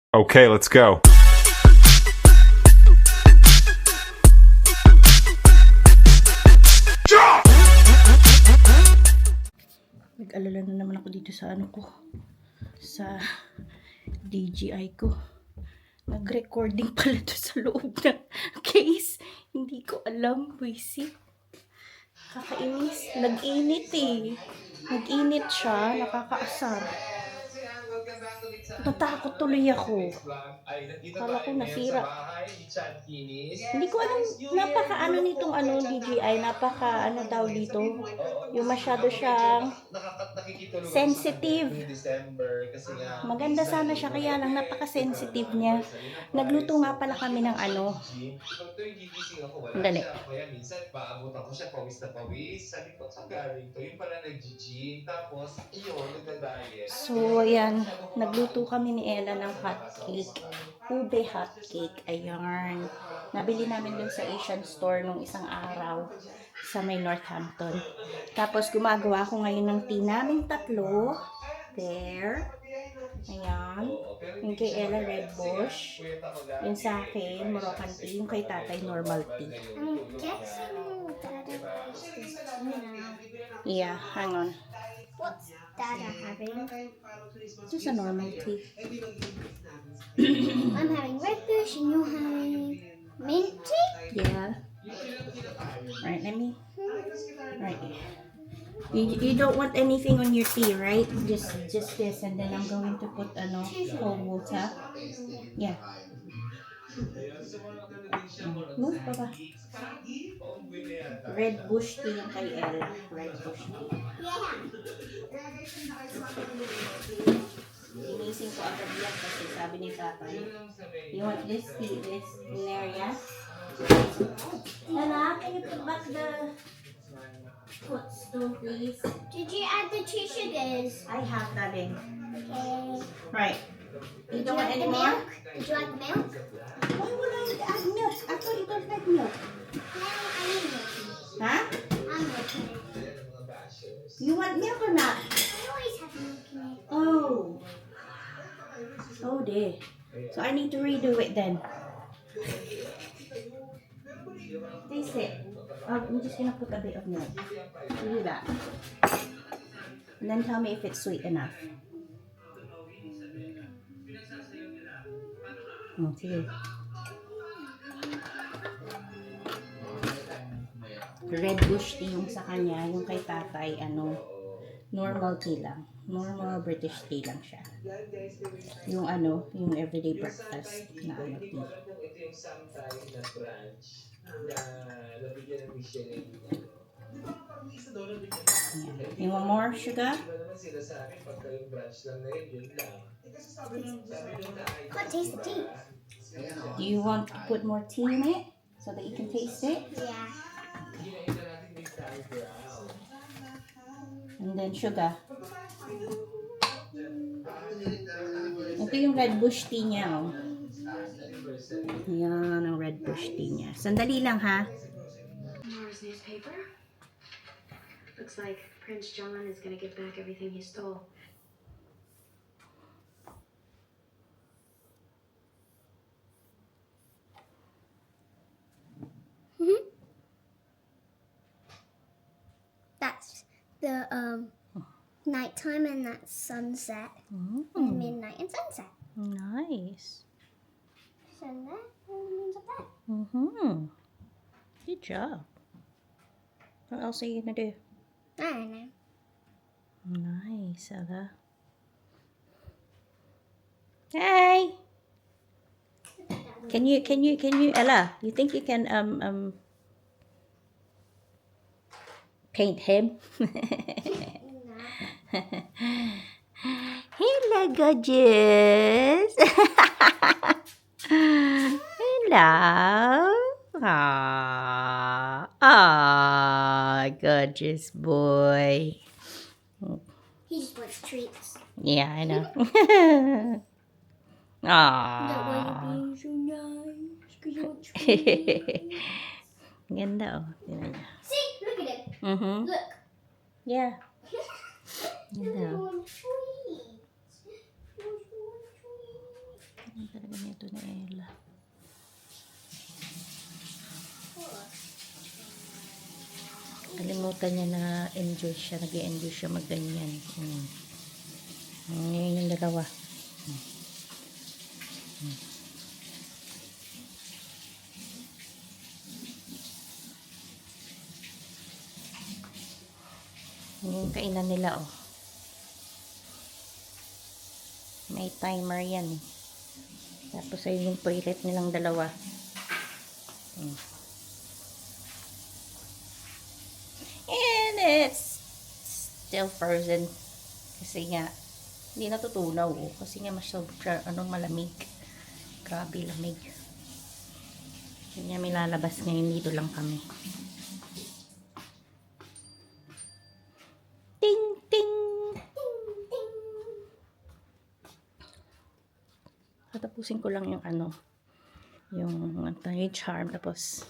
Okay, let's go. Nag-alala na naman ako dito sa ano ko, sa DJI ko. Nag-recording pala to sa loob ng case. Hindi ko alam, buisit. Kakainis. Nag-init eh. Nag-init siya, nakakaasar. Natakot tuloy ako. Kala ko nasira. Hindi ko alam, napaka-ano nitong DJI, napaka-ano daw dito. Yung masyado siyang sensitive. Maganda sana siya, kaya lang napaka-sensitive niya. Nagluto nga pala kami ng Dali. Minsan, maabutan ko siya, pawis na pawis. Sabi ko, saan galing to? Yung pala nag-gym. Tapos, yun, nagda-diet. So, ayan. Nagluto kami ni Ella ng hotcake. Ube hotcake. Ayan. Nabili namin dun sa Asian store nung isang araw sa may Northampton. Tapos, gumagawa ko ngayon ng tea naming tatlo. There. Ayan. Yung kay Ella, Red Bush. Yung sa akin, Moroccan tea. Yung kay tatay, normal tea. I'm guessing Dada is this tuna. Yeah, hang on. What's Dada having? Just a normal tea. I'm having red bush and you're having mint tea? Yeah. Right, let me. Right. You don't want anything on your tea, right? Just this, and then I'm going to put cold water. Yeah. Move, Papa. Red bush tea yung kay Ella. Red bush tea. Yeah. Inising ko agad yan kasi sabi ni tatay, you want this tea, this in there, yeah? Ella, can you put back the footstool, please? Did you add the 2 sugars? I have that in. Okay. Right. You Did don't you want add any the more? milk? Did you add the milk? Why would I add milk? I thought you don't like milk. No, I need milk. Huh? I'm milking it. You want milk or not? I always have milk in it. Oh. Oh dear. So I need to redo it then. Taste it. I'm just gonna put a bit of milk. You do that. And then tell me if it's sweet enough. Oh, sige. Red bush tea yung sa kanya, yung kay tatay, normal tea lang. Normal British tea lang siya. Yung yung everyday breakfast na tea. Ito yung Samtay na branch na nabigyan ng Michelin. Ayan. You want more sugar? Iba naman sila sa akin, pagka yung branch lang na yun lang. Can't taste the tea. Do you want to put more tea in it so that you can taste it? Yeah. Ginaita natin yung Thai brown. And then sugar. Ito yung red bush tea niya, oh. Yan ang red bush tea niya. Sandali lang, ha? Tomorrow's newspaper. Looks like Prince John is gonna get back everything he stole. That's the nighttime and that's sunset. And midnight and sunset. Nice. Sunset means up there. Good job. What else are you gonna do? I don't know. Nice, Ella. Hey! Can you, Ella, you think you can, paint him? Hello, gorgeous! Hello! Aww, gorgeous boy. He just wants treats. Yeah, I know. That why you're Aww. being so nice. Because you want treats. Ganda, oh. Tingnan niya. See? Look at him. Mm-hmm. Look. Yeah. You Ganda, oh. want treats. You want treats. Yan talaga nito na Ella. Kalimutan niya na enjoy siya, nag-enjoy siya magganyan. Ngayon yung dalawa. Yung kainan nila, oh. May timer yan, eh. Tapos ay yung toilet nilang dalawa. And it's still frozen. Kasi nga, hindi natutunaw, oh. Kasi nga malamig. Grabe lamig. Kanya may lalabas ngayon, dito lang kami. Ting, ting! Tatapusin ko lang yung yung charm, tapos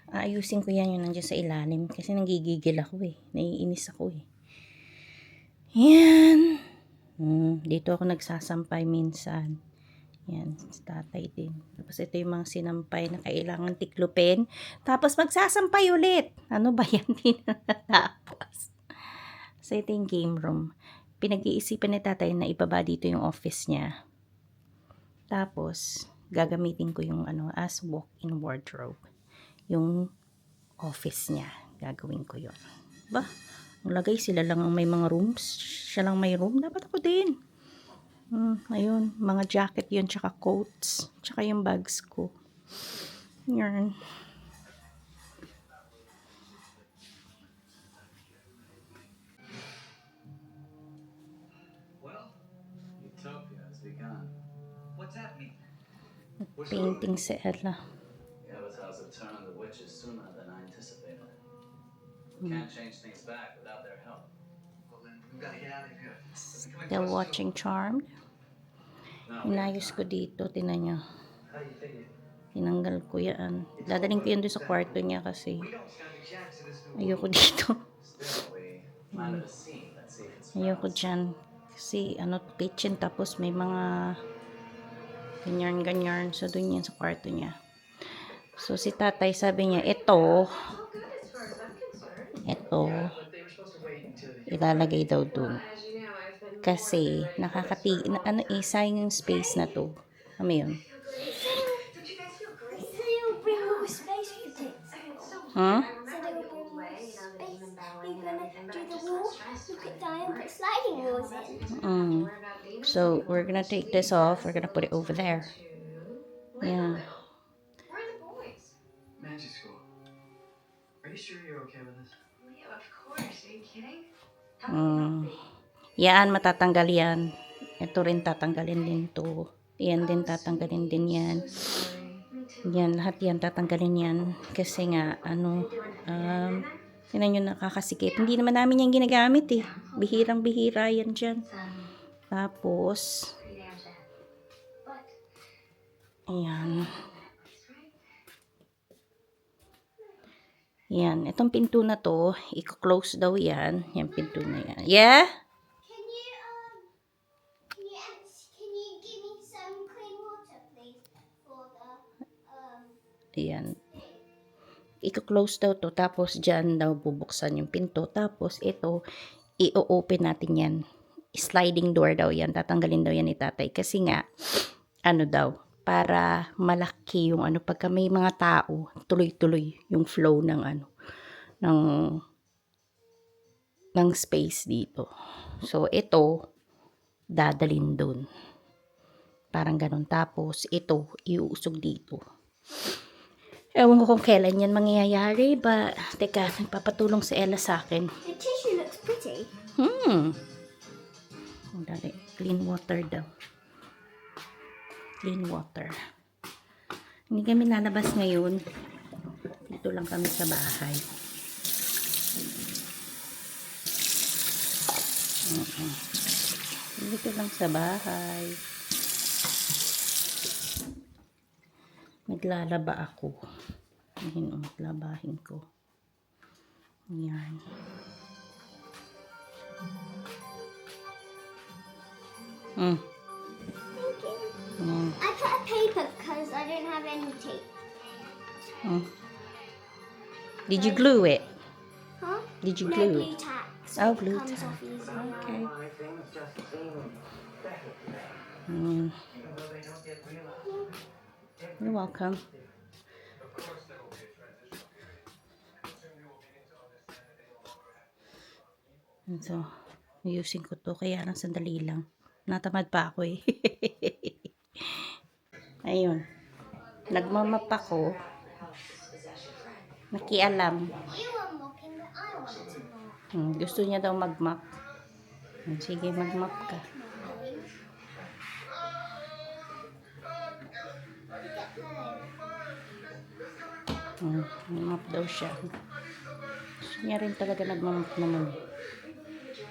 aayusin ko yan yung nandiyan sa ilalim kasi nanggigigil ako eh, naiinis ako eh. Yan. Dito ako nagsasampay minsan. Yan, tatay din. Tapos ito yung mga sinampay na kailangan tiklupin. Tapos magsasampay ulit. Ano ba yan? Hindi na natapos. So ito yung game room. Pinag-iisipan ni tatay na ibaba dito yung office niya. Tapos, gagamitin ko yung as walk-in wardrobe. Yung office niya. Gagawin ko yun. Ba? Ang lagay, sila lang ang may mga rooms. Siya lang may room. Dapat ako din. Ayun. Mga jacket yun. Tsaka coats. Tsaka yung bags ko. Yan. Well, utopia has begun. What's happening? Painting si Ella. The avatars have turned the witches sooner than I anticipated. We can't change things back without their help. Well, then we've got to get out of here. Still watching Charmed. No, Inayos ko dito. Tinan nyo. How do you figure? Tinanggal ko yan. Dadaling ko yan doon sa kwarto niya kasi We don't stand a chance in this new ayoko dito. still, we planted a seed. Let's see if it's Ayoko dyan. Kasi kitchen, tapos may mga ganyan. So doon yan sa kwarto niya. So si tatay sabi niya, ito, ilalagay daw doon. Kasi sayang yung space na to. Ano yun? Huh? So we're gonna take this off. We're gonna put it over there. Yeah. Where are the boys? Magic school. Are you sure you're okay with this? Yeah, of course. Are you kidding? How can we not be? Yan, matatanggal yan. Ito rin tatanggalin din to. Yan din tatanggalin din yan. Yan, lahat yan tatanggalin yan. Kasi nga, tinan nyo, nakakasikip. Hindi naman namin yan ginagamit eh. Bihirang-bihira yan dyan. Tapos, ayan. Yan, itong pinto na to, i-close daw yan. Yan, pinto na yan. Yeah? Can you give me some clean water, please, for the Ayan. I-close daw to. Tapos, dyan daw bubuksan yung pinto. Tapos, ito, i-open natin yan. Sliding door daw yan. Tatanggalin daw yan ni tatay. Kasi nga, daw, para malaki yung pagka may mga tao, tuloy-tuloy yung flow ng ng space dito. So, ito, dadalin dun. Parang ganun. Tapos, ito, iuusog dito. Ewan ko kung kailan yan mangyayari, but, teka, nagpapatulong si Ella sa akin. The tissue looks pretty. Dali, clean water daw. Clean water. Hindi kami lalabas ngayon. Dito lang kami sa bahay. Dito lang sa bahay. Naglalaba ako. Ayun, labahin ko. Ayan. I put a paper because I don't have any tape. Did you glue it? Huh? Did you No glue glue it? tack. Oh, It glue comes tack. off easy. Okay. Mm. You're welcome. So, using ko to kaya lang sandali lang. Natamad pa ako eh. Ayun. Nagmamap ako. Nakialam. You are mocking, but I want to mock. Gusto niya daw magmap. Sige, magmap ka. Magmap daw siya. Gusto niya rin talaga nagmamap naman.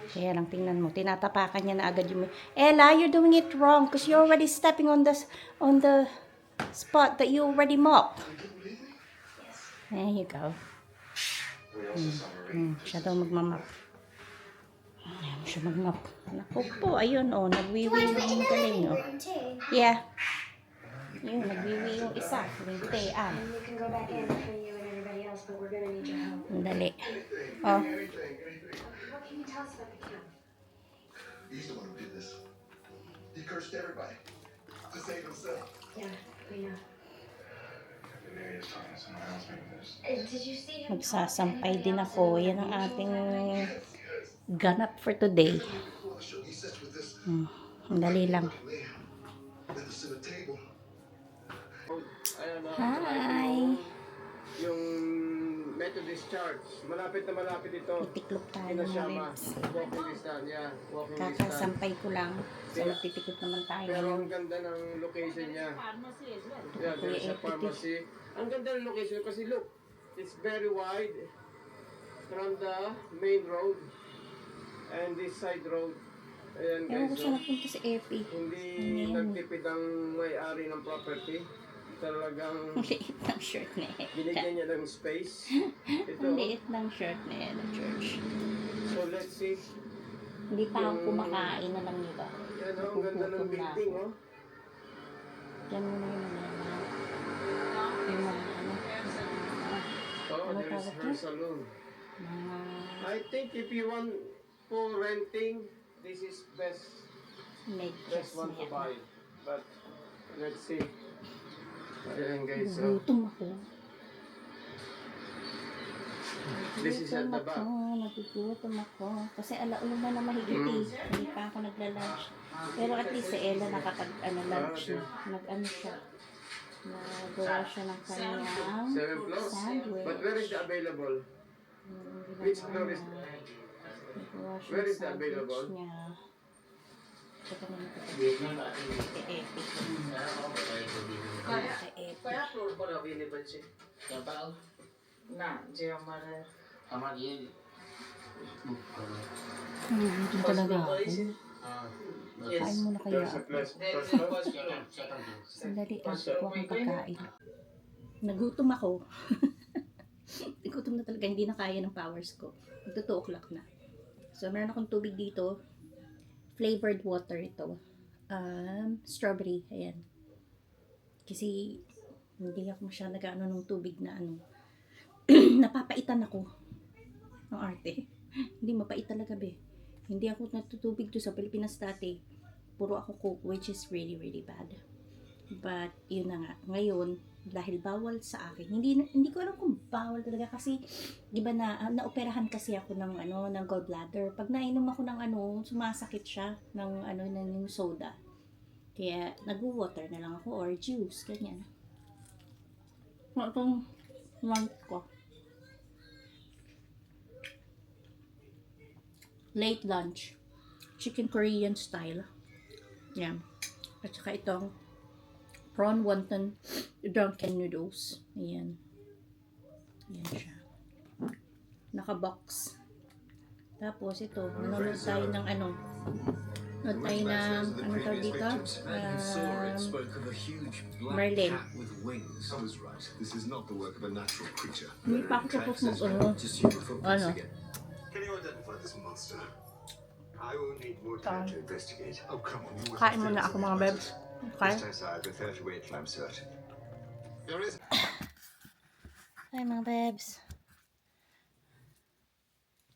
Kaya lang tingnan mo, tinatapakan niya na agad yung... Ella, you're doing it wrong because you're already stepping on the spot that you already mopped. There you go. Siya daw magmamap. Ayaw siya magmap. Naku po, ayun o, nagwiwi yung galing o. Yeah. Yun, nagwiwi yung isa. Lintean. And you can go back in for you and everybody else, but we're gonna need your help. Dali. Oh. What can you tell us about the camp? He's the one who did this. He cursed everybody to save himself. Yeah, we know. Maybe he's talking to someone else. Maybe there's... Did you see him? Magsasampay din ako. Yan ang ating ganap for today. He sits with this Ang dali lang. man with us at a table. Hi! Yung Methodist Church, malapit na malapit ito. Titiklop tayo Ina mga Shama, bebs. walking distance, yeah, walking distance. Kakasampay ko lang. So, magtitikot naman tayo. Pero ang ganda ng location niya. Yeah, there's a pharmacy. Ang ganda ng location kasi look, it's very wide from the main road and this side road. Ayan Ewan ko guys, siya no? napunta sa Epi. Hindi Ayan. nagtipid ang may-ari ng property. Talagang Ang liit ng shirt na binigyan niya ng space. Ito. Ang liit ng shirt na Church. So let's see. Hindi pa ako kumakain na lang iba. Yan oh, ang ganda ng building oh. Diyan mo na yung mga yung mga Oh, Ano there's tawag her yan? saloon. mga I think if you want for renting, this is best medyas one na to yan. buy. But let's see. Ayan guys, so Nagutom ako. this is at the back. Nagugutom ako. Kasi alauna na mahigit eh. Hindi pa ako nagla-lunch. Pero at least si Ella lunch na. Nag-ano siya. Nagawa siya ng kanyang 7 floors. sandwich. But where is the available? Which floor is Nagawa siya where ng is the available? sandwich niya. Tsaka naman ito. Epic. कया फ्लोर पर अवेलेबल छे ना जे हमारे Dito talaga ako. Kain muna kaya There's a ako. place. there is First a floor? first floor Sandali, ako akong pagkain. Nagutom ako. Nagutom na talaga, hindi na kaya ng powers ko. Magto 2 o'clock na. So, meron akong tubig dito. Flavored water ito. Strawberry, ayan. Kasi, hindi ako masyadong nag-ano ng tubig na ano. Napapaitan ako ng arte. Hindi, mapait talaga be. Hindi ako natutubig to sa Pilipinas dati. Puro ako coke, which is really, really bad. But, yun na nga. Ngayon, dahil bawal sa akin, hindi ko alam kung bawal talaga kasi, di ba naoperahan kasi ako ng gallbladder. Pag nainom ako ng sumasakit siya ng soda. Kaya, nag-water na lang ako or juice, ganyan. Itong lunch ko. Late lunch. Chicken Korean style. Yan. At saka itong prawn wonton drunken noodles. Ayan. Ayan siya. Naka-box. Tapos ito, nanonood tayo ng nanonood tayo ng tawag dito? Merlin. I was right. This is not the work of a natural creature. Hindi pa ako tapos ano. Can you identify this monster? I will need more time to investigate. Oh, come on. You Kain muna ako mga bebs. Okay. Stay aside, we're 30 weight flame search. There is. Hi mga bebs.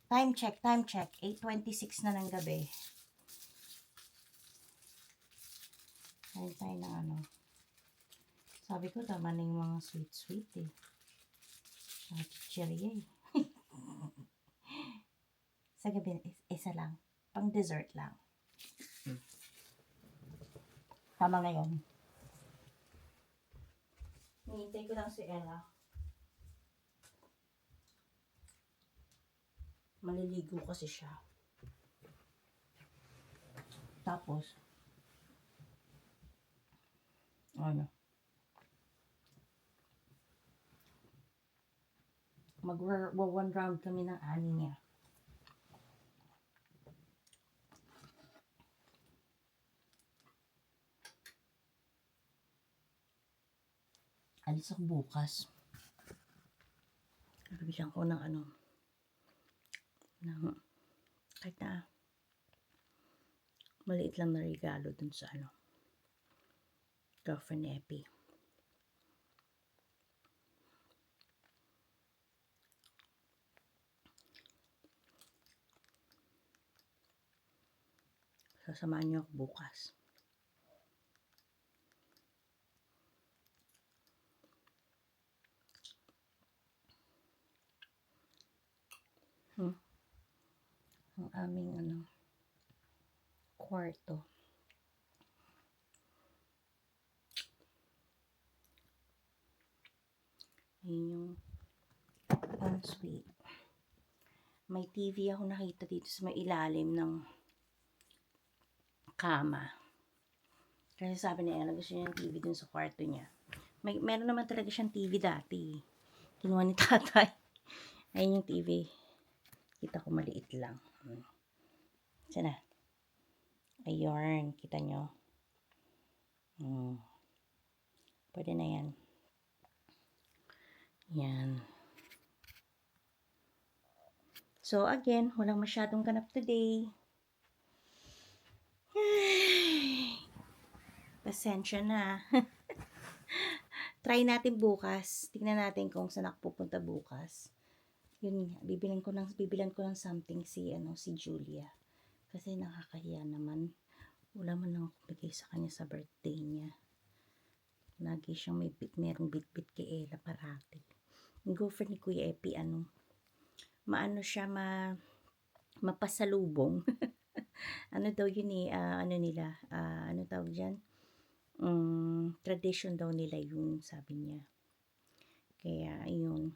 Time check. 8:26 na ng gabi. Kain tayo ng ano. Sabi ko, tama na yung mga sweet eh. Mga chichirya eh. Sa gabi, isa lang. Pang dessert lang. Tama na yun. Hinihintay ko lang si Ella. Maliligo kasi siya. Tapos, ano? Mag-one round kami ng ani niya. Alis ako bukas. Bibigyan ko ng ano, ng kahit na maliit lang na regalo dun sa ano, girlfriend ni Epi. Sasamahan niyo ako bukas. Ang aming ano, kwarto. Ayun yung ensuite. May TV ako nakita dito sa may ilalim ng kama. Kasi sabi ni Ella, gusto niya yung TV dun sa kwarto niya. Meron naman talaga siyang TV dati. Kinuha ni tatay. Ayun yung TV. Kita ko maliit lang. Sana. Ayun. Kita nyo. Pwede na yan. Yan. So, again, walang masyadong ganap today. Pasensya na. Try natin bukas. Tingnan natin kung saan ako pupunta bukas. Yun, bibilan ko ng something si Julia. Kasi nakakahiya naman. Wala man lang ako bigay sa kanya sa birthday niya. Lagi siyang merong bit-bit kay Ella parati. Yung girlfriend ni Kuya Epi, maano siya mapasalubong. Ano daw yun eh, ano tawag dyan? Tradition daw nila yung sabi niya. Kaya, yun.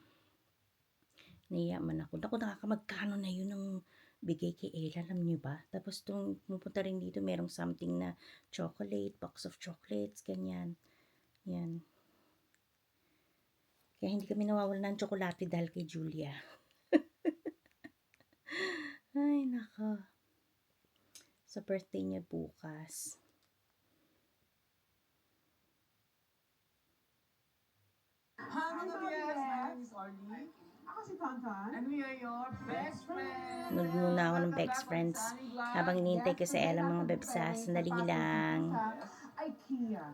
Naiyaman ako. Nakakamagkano na yun ng bigay kay Ella, alam niyo ba? Tapos tung pupunta rin dito, merong something na chocolate, box of chocolates, ganyan. Yan. Kaya hindi kami nawawalan ng tsokolate dahil kay Julia. Ay, nako. Sa birthday niya bukas. Nagmuna ako ng best friends. Habang hinihintay ko sa Ella mga bebsas, sandali lang. IKEA.